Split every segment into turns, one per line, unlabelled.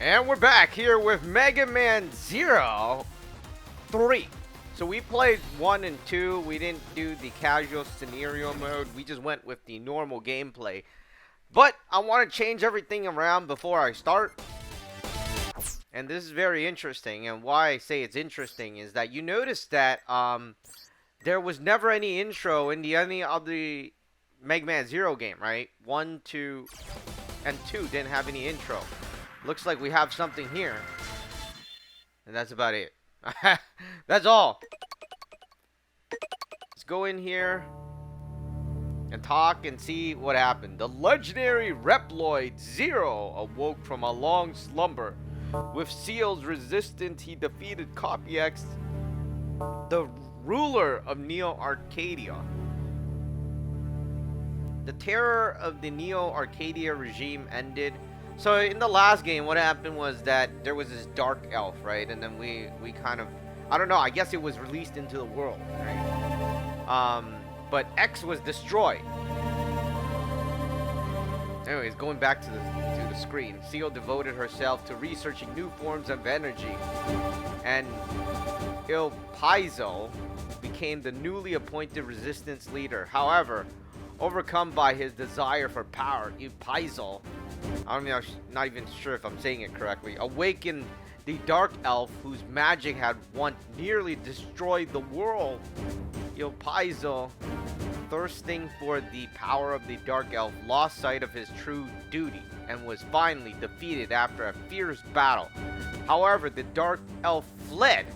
And we're back here with Mega Man 0 3. So we played 1 and 2. We didn't do the casual scenario mode. We just went with the normal gameplay. But I want to change everything around before I start. And this is very interesting. And why I say it's interesting is that you notice that there was never any intro in any of the Mega Man 0 game, right? 1, 2, and 2 didn't have any intro. Looks like we have something here. And that's about it. That's all. Let's go in here and talk and see what happened. The legendary Reploid 0 awoke from a long slumber. With Ciel's resistance, he defeated Copy X, the ruler of Neo Arcadia. The terror of the Neo Arcadia regime ended. So in the last game, what happened was that there was this dark elf, right? And then we kind of, I don't know, I guess it was released into the world, right? But X was destroyed. Anyways, going back to the screen, Ciel devoted herself to researching new forms of energy, and Elpizo became the newly appointed resistance leader. However, overcome by his desire for power, Elpizo, I'm not even sure if I'm saying it correctly, awakened the dark elf whose magic had once nearly destroyed the world. Elpizo, thirsting for the power of the dark elf, lost sight of his true duty and was finally defeated after a fierce battle. However, the dark elf fled,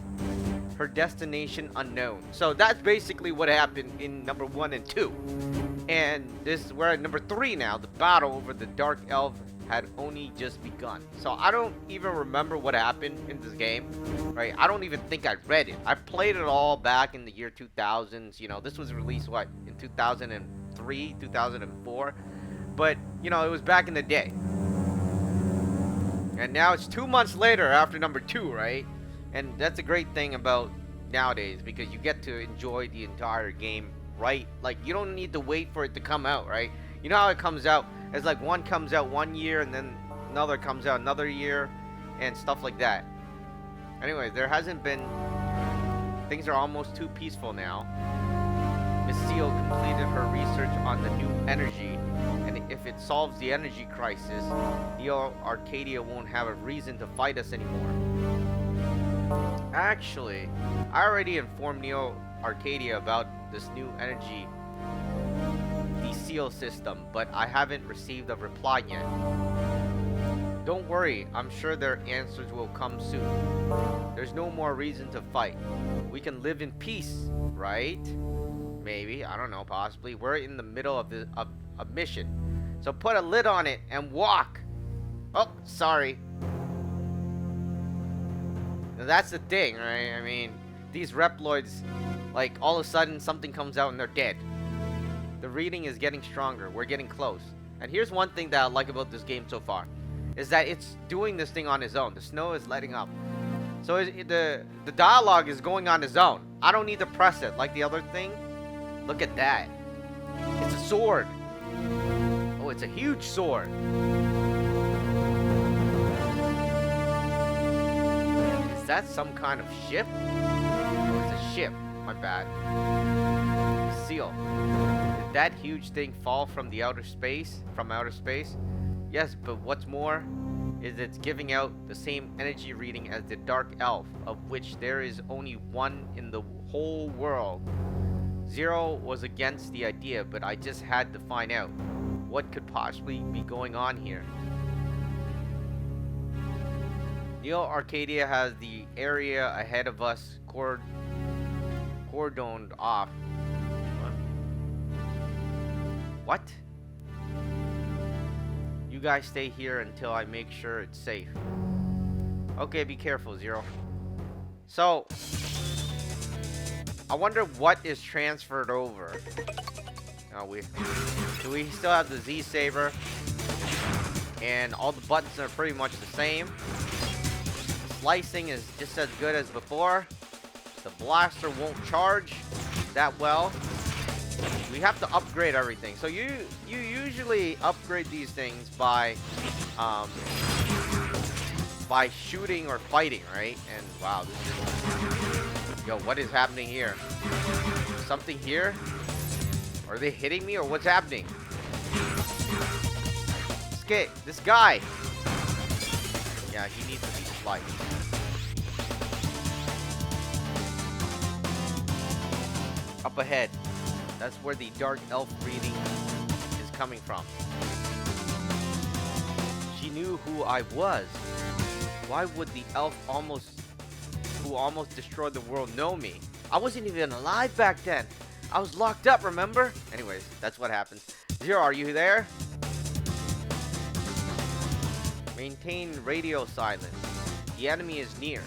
her destination unknown. So that's basically what happened in number 1 and 2. And we're at number 3 now. The battle over the dark elf had only just begun. So I don't even remember what happened in this game, right? I don't even think I read it. I played it all back in the year 2000s. You know, this was released, what, in 2003, 2004? But, you know, it was back in the day. And now it's 2 months later after number 2, right? And that's a great thing about nowadays, because you get to enjoy the entire game, right? Like, you don't need to wait for it to come out, right? You know how it comes out? It's like one comes out 1 year and then another comes out another year and stuff like that. Anyways, there hasn't been... Things are almost too peaceful now. Miss Ciel completed her research on the new energy, and if it solves the energy crisis, Neo Arcadia won't have a reason to fight us anymore. Actually, I already informed Neo Arcadia about this new energy, the Ciel System, but I haven't received a reply yet. Don't worry, I'm sure their answers will come soon. There's no more reason to fight. We can live in peace, right? Maybe, I don't know, possibly. We're in the middle of a mission, so put a lid on it and walk. Oh, sorry. Now that's the thing, right? I mean, these Reploids, like, all of a sudden something comes out and they're dead. The reading is getting stronger. We're getting close. And here's one thing that I like about this game so far, is that it's doing this thing on its own. The snow is letting up. So the dialogue is going on its own. I don't need to press it like the other thing. Look at that. It's a sword. Oh, it's a huge sword. Is that some kind of ship? Oh, it's a ship. My bad. Ciel. Did that huge thing fall from the outer space? From outer space? Yes, but what's more is it's giving out the same energy reading as the Dark Elf, of which there is only one in the whole world. Zero was against the idea, but I just had to find out what could possibly be going on here. Neo Arcadia has the area ahead of us cordoned off. What? You guys stay here until I make sure it's safe. Okay, be careful, Zero. So, I wonder what is transferred over. Oh, do we still have the Z Saber? And all the buttons are pretty much the same. Slicing is just as good as before. The blaster won't charge that well. We have to upgrade everything. So you usually upgrade these things by by shooting or fighting, right? And wow, this is... Yo, what is happening here? Something here? Are they hitting me or what's happening? This guy. Yeah, he needs to be sliced. Up ahead. That's where the dark elf reading is coming from. She knew who I was. Why would the elf who almost destroyed the world know me? I wasn't even alive back then. I was locked up, remember? Anyways, that's what happens. Zero, are you there? Maintain radio silence. The enemy is near.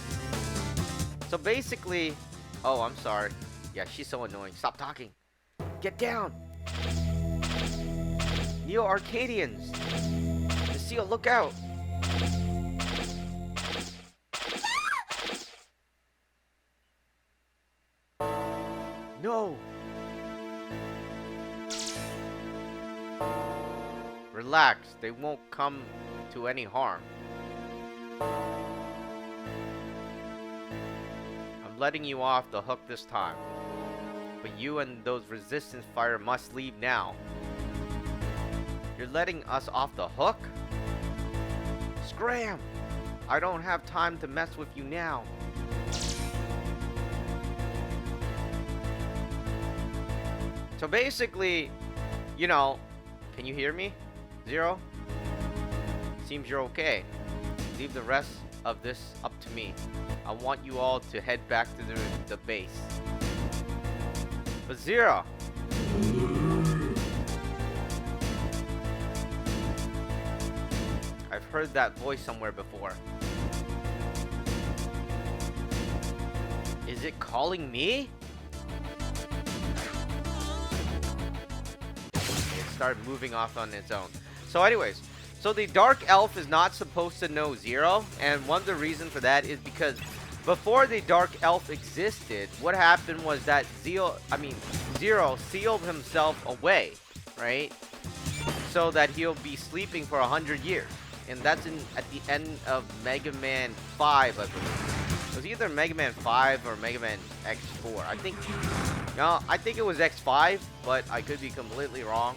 So basically... Oh, I'm sorry. Yeah, she's so annoying. Stop talking. Get down. Neo Arcadians. The seal, look out. No. Relax, they won't come to any harm. I'm letting you off the hook this time. But you and those resistance fire must leave now. You're letting us off the hook? Scram! I don't have time to mess with you now. So basically, you know, can you hear me? Zero? Seems you're okay. Leave the rest of this up to me. I want you all to head back to the base. But Zero! I've heard that voice somewhere before. Is it calling me? Start moving off on its own. So anyways, so the dark elf is not supposed to know Zero, and one of the reasons for that is because before the dark elf existed, what happened was that Zero sealed himself away, right? So that he'll be sleeping for 100 years. And that's at the end of Mega Man 5, I believe. It was either Mega Man 5 or Mega Man X4. I think it was X5, but I could be completely wrong.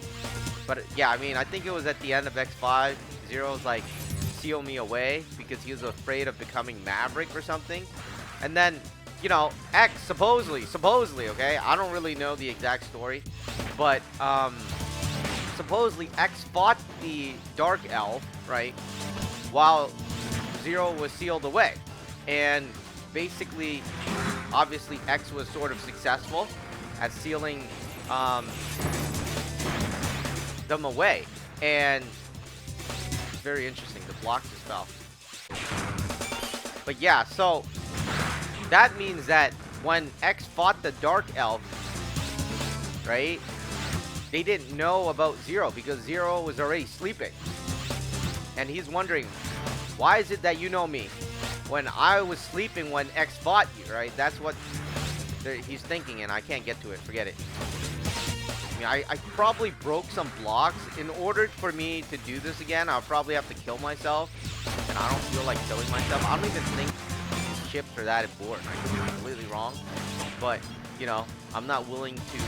But yeah, I mean, I think it was at the end of X5. Zero's like, seal me away because he was afraid of becoming Maverick or something. And then, you know, X supposedly, okay? I don't really know the exact story, but supposedly X fought the Dark Elf, right? While Zero was sealed away. And basically, obviously, X was sort of successful at sealing them away. And it's very interesting. The block just fell. But yeah, so that means that when X fought the Dark Elf, right? They didn't know about Zero because Zero was already sleeping. And he's wondering, why is it that you know me when I was sleeping when X fought you, right? That's what he's thinking, and I can't get to it. Forget it. I mean, I probably broke some blocks. In order for me to do this again, I'll probably have to kill myself. And I don't feel like killing myself. I don't even think these chips are that important. I could be completely wrong. But, you know, I'm not willing to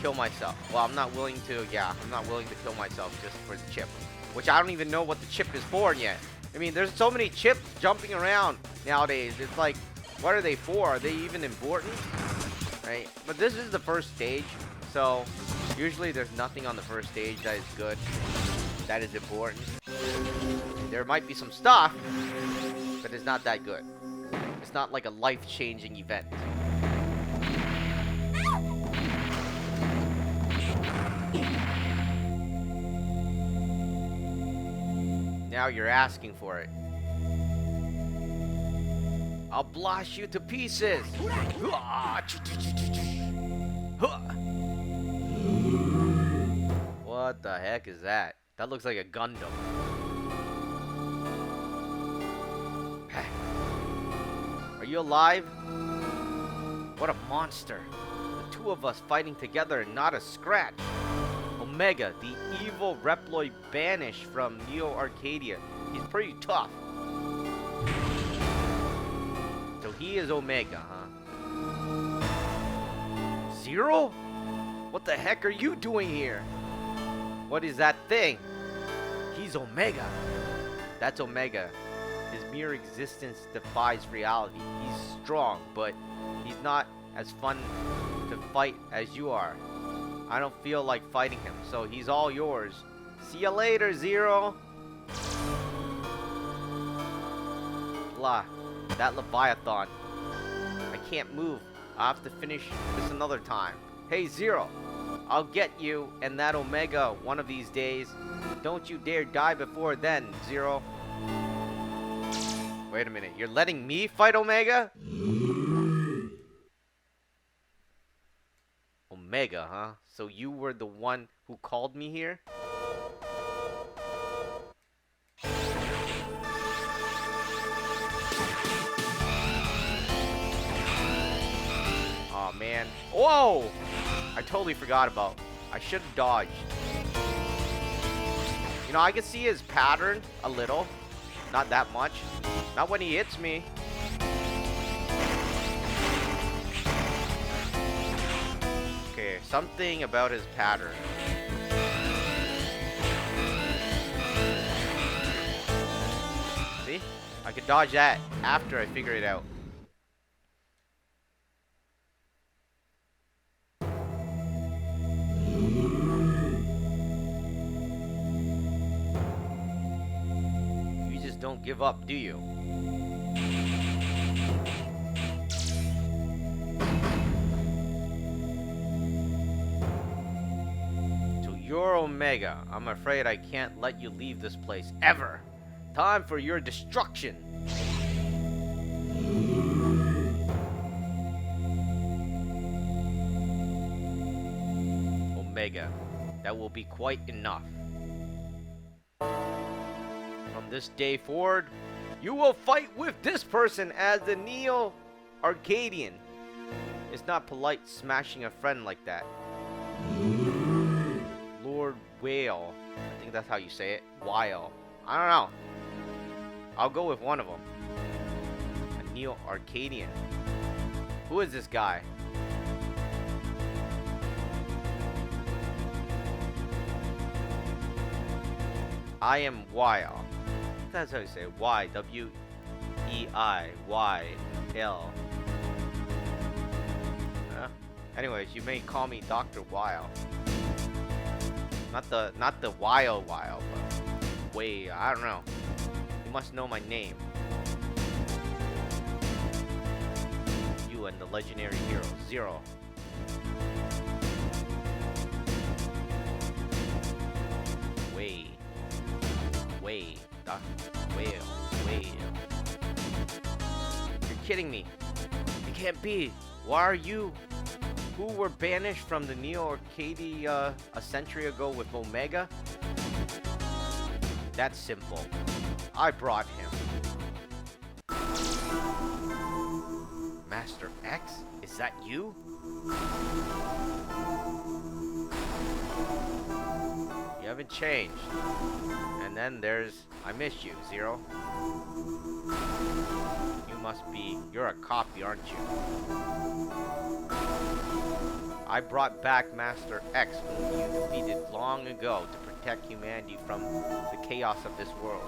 kill myself. Well, I'm not willing to kill myself just for the chip. Which I don't even know what the chip is for yet. I mean, there's so many chips jumping around nowadays. It's like, what are they for? Are they even important? Right? But this is the first stage. So, usually there's nothing on the first stage that is good. That is important. There might be some stuff, but it's not that good. It's not like a life-changing event. Now you're asking for it. I'll blast you to pieces. What the heck is that? That looks like a Gundam. Are you alive? What a monster. The two of us fighting together and not a scratch. I'll Omega, the evil Reploid banished from Neo Arcadia. He's pretty tough. So he is Omega, huh? Zero? What the heck are you doing here? What is that thing? He's Omega. That's Omega. His mere existence defies reality. He's strong, but he's not as fun to fight as you are. I don't feel like fighting him, so he's all yours. See you later, Zero. Blah. That Leviathan. I can't move. I'll have to finish this another time. Hey, Zero. I'll get you and that Omega one of these days. Don't you dare die before then, Zero. Wait a minute. You're letting me fight Omega? Omega, huh? So you were the one who called me here? Aw, man. Whoa! I totally forgot about. I should have dodged. You know, I can see his pattern a little. Not that much. Not when he hits me. Okay, something about his pattern. See? I could dodge that after I figure it out. You just don't give up, do you? You're Omega. I'm afraid I can't let you leave this place ever. Time for your destruction. Omega, that will be quite enough. From this day forward, you will fight with this person as the Neo Arcadian. It's not polite smashing a friend like that. Weil. I think that's how you say it. Weil. I don't know. I'll go with one of them. A Neo Arcadian. Who is this guy? I am Weil. That's how you say it. Y. W-E-I. Y-L. Anyways, you may call me Dr. Weil. Not the Weil, but way, I don't know. You must know my name. You and the legendary hero, Zero. Wait. You're kidding me. It can't be. Why are you? Who were banished from the Neo Arcadia a century ago with Omega? That's simple. I brought him. Master X? Is that you? You haven't changed. And then there's... I miss you, Zero. You must be... You're a copy, aren't you? I brought back Master X, whom you defeated long ago to protect humanity from the chaos of this world.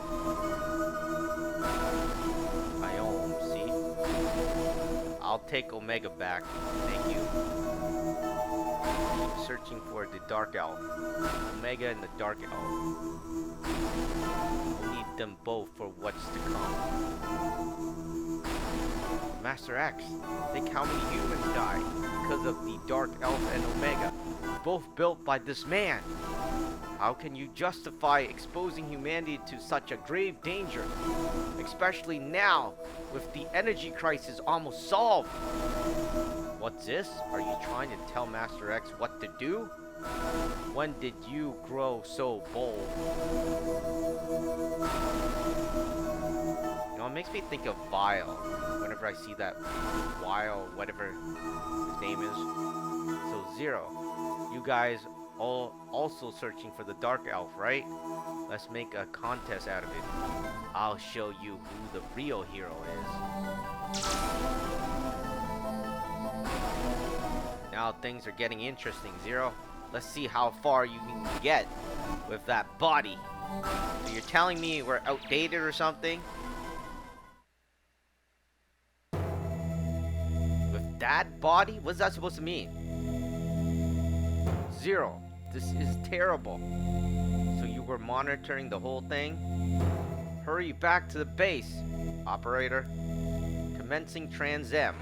I own, see? I'll take Omega back. Thank you. Keep searching for the Dark Elf. Omega and the Dark Elf. We'll need them both for what's to come. Master X, think how many humans died because of the Dark Elf and Omega, both built by this man. How can you justify exposing humanity to such a grave danger, especially now with the energy crisis almost solved? What's this? Are you trying to tell Master X what to do? When did you grow so bold? You know, it makes me think of Weil whenever I see that Weil, whatever his name is. So Zero, you guys also searching for the Dark Elf, right? Let's make a contest out of it. I'll show you who the real hero is. Now things are getting interesting, Zero. Let's see how far you can get with that body. So you're telling me we're outdated or something? With that body? What's that supposed to mean? Zero, this is terrible. So you were monitoring the whole thing? Hurry back to the base, operator. Commencing trans-M.